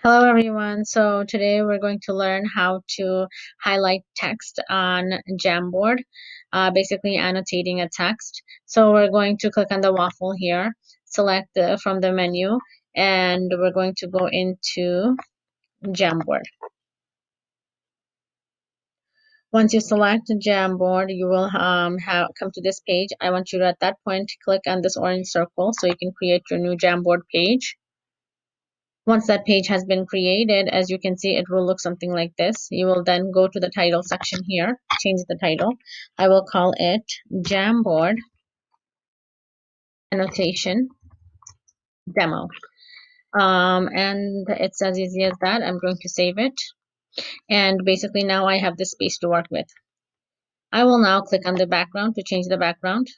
Hello everyone. So today we're going to learn how to highlight text on Jamboard, basically annotating a text. So we're going to click on the waffle here, select from the menu, and we're going to go into Jamboard. Once you select Jamboard, you will have come to this page. I want you to at that point click on this orange circle so you can create your new Jamboard page. Once that page has been created, as you can see, it will look something like this. You will then go to the title section here, change the title. I will call it Jamboard Annotation Demo. And it's as easy as that. I'm going to save it. And basically now I have this space to work with. I will now click on the background to change the background.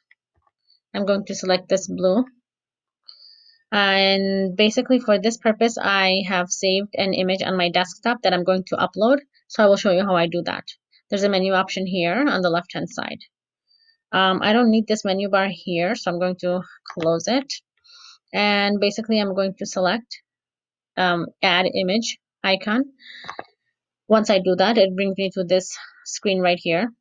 I'm going to select this blue. And basically for this purpose, I have saved an image on my desktop that I'm going to upload. So I will show you how I do that. There's a menu option here on the left hand side. I don't need this menu bar here, so I'm going to close it. And basically I'm going to select add image icon. Once I do that, it brings me to this screen right here.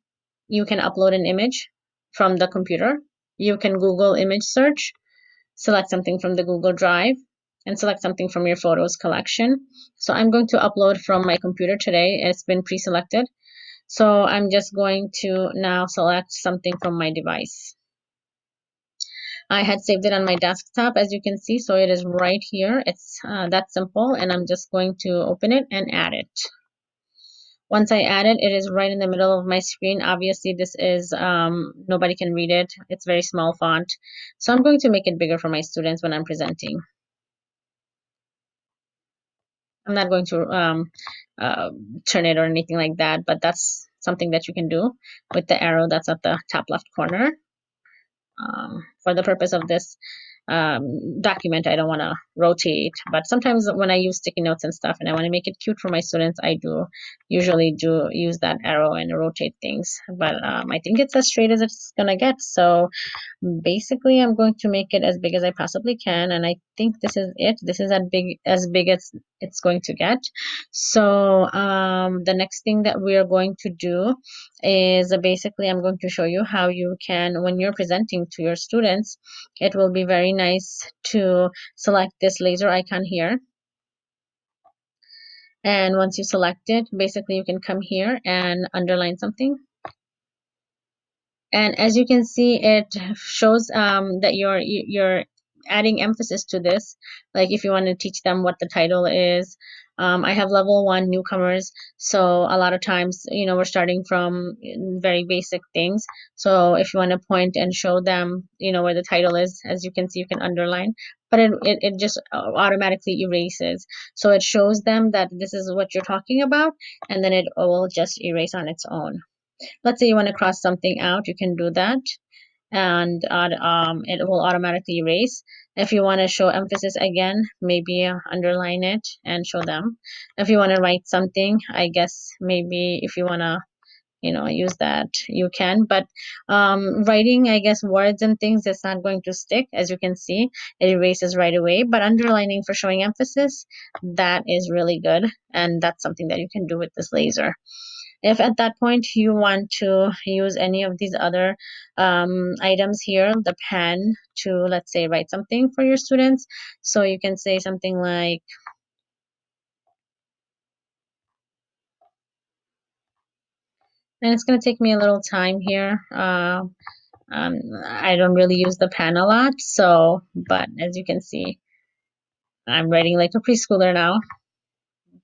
You can upload an image from the computer. You can Google image search, select something from the Google Drive, and select something from your photos collection. So I'm going to upload from my computer today. It's been pre-selected. So I'm just going to now select something from my device. I had saved it on my desktop, as you can see, so it is right here. It's that simple, and I'm just going to open it and add it. Once I add it, it is right in the middle of my screen. Obviously, this is, nobody can read it. It's very small font. So I'm going to make it bigger for my students when I'm presenting. I'm not going to uh, turn it or anything like that, but that's something that you can do with the arrow that's at the top left corner. For the purpose of this document, I don't want to rotate, but sometimes when I use sticky notes and stuff and I want to make it cute for my students, I do usually use that arrow and rotate things, but I think it's as straight as it's gonna get. So basically I'm going to make it as big as I possibly can, and I think this is it. This is as big as it's going to get. So the next thing that we are going to do is basically I'm going to show you how you can, when you're presenting to your students, it will be very nice to select this laser icon here. And once you select it, basically you can come here and underline something. And as you can see, it shows that you're adding emphasis to this. Like if you want to teach them what the title is. I have level 1 newcomers, so a lot of times, we're starting from very basic things. So if you want to point and show them, where the title is, as you can see, you can underline, but it just automatically erases. So it shows them that this is what you're talking about, and then it will just erase on its own. Let's say you want to cross something out, you can do that, and it will automatically erase. If you want to show emphasis again, maybe underline it and show them. If you want to write something, I guess maybe if you want to use that, you can. But writing, I guess, words and things, it's not going to stick. As you can see, it erases right away. But underlining for showing emphasis, that is really good, and that's something that you can do with this laser. If at that point you want to use any of these other items here, the pen, to, let's say, write something for your students, so you can say something like, and it's going to take me a little time here. I don't really use the pen a lot, so, but as you can see, I'm writing like a preschooler now.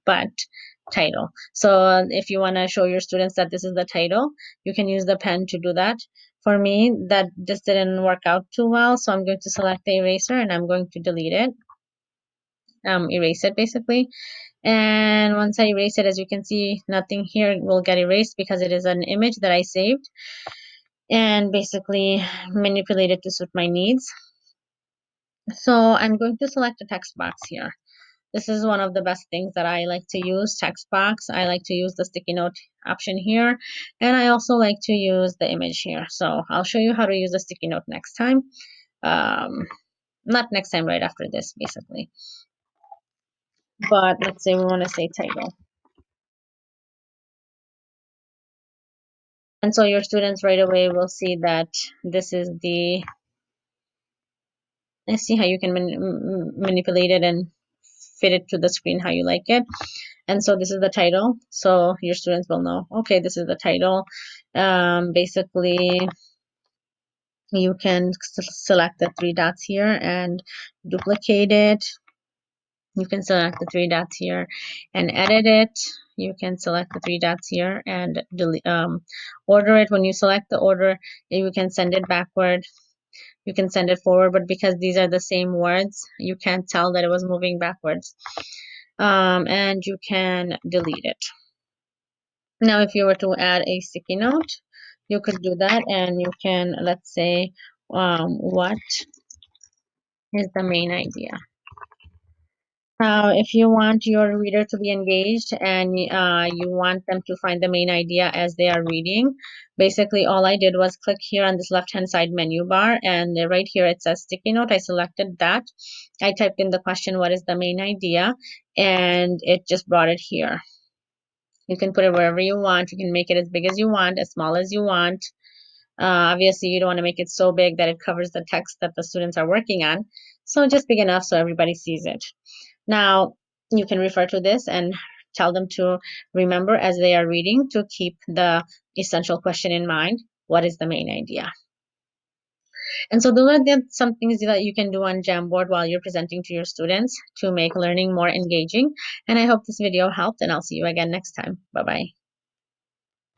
But title. So if you want to show your students that this is the title, you can use the pen to do that. For me, that just didn't work out too well, so I'm going to select the eraser and I'm going to delete it, erase it basically. And once I erase it, as you can see, nothing here will get erased because it is an image that I saved and basically manipulated to suit my needs. So I'm going to select a text box here. This is one of the best things that I like to use, text box. I like to use the sticky note option here, and I also like to use the image here. So I'll show you how to use the sticky note next time. Not next time, right after this, basically. but let's say we want to say title. And so your students right away will see that this is the, let's see how you can manipulate it and fit it to the screen how you like it. And so this is the title. So your students will know, okay, this is the title. Basically, you can select the three dots here and duplicate it. You can select the three dots here and edit it. You can select the three dots here and delete, order it. When you select the order, you can send it backward. You can send it forward, but because these are the same words, you can't tell that it was moving backwards. And you can delete it. Now, if you were to add a sticky note, you could do that, and you can, let's say, what is the main idea? Now, if you want your reader to be engaged and you want them to find the main idea as they are reading, basically all I did was click here on this left-hand side menu bar, and right here it says sticky note. I selected that. I typed in the question, what is the main idea? And it just brought it here. You can put it wherever you want. You can make it as big as you want, as small as you want. Obviously, you don't want to make it so big that it covers the text that the students are working on. So just big enough so everybody sees it. Now, you can refer to this and tell them to remember as they are reading to keep the essential question in mind. What is the main idea? And so those are some things that you can do on Jamboard while you're presenting to your students to make learning more engaging. And I hope this video helped, and I'll see you again next time. Bye-bye.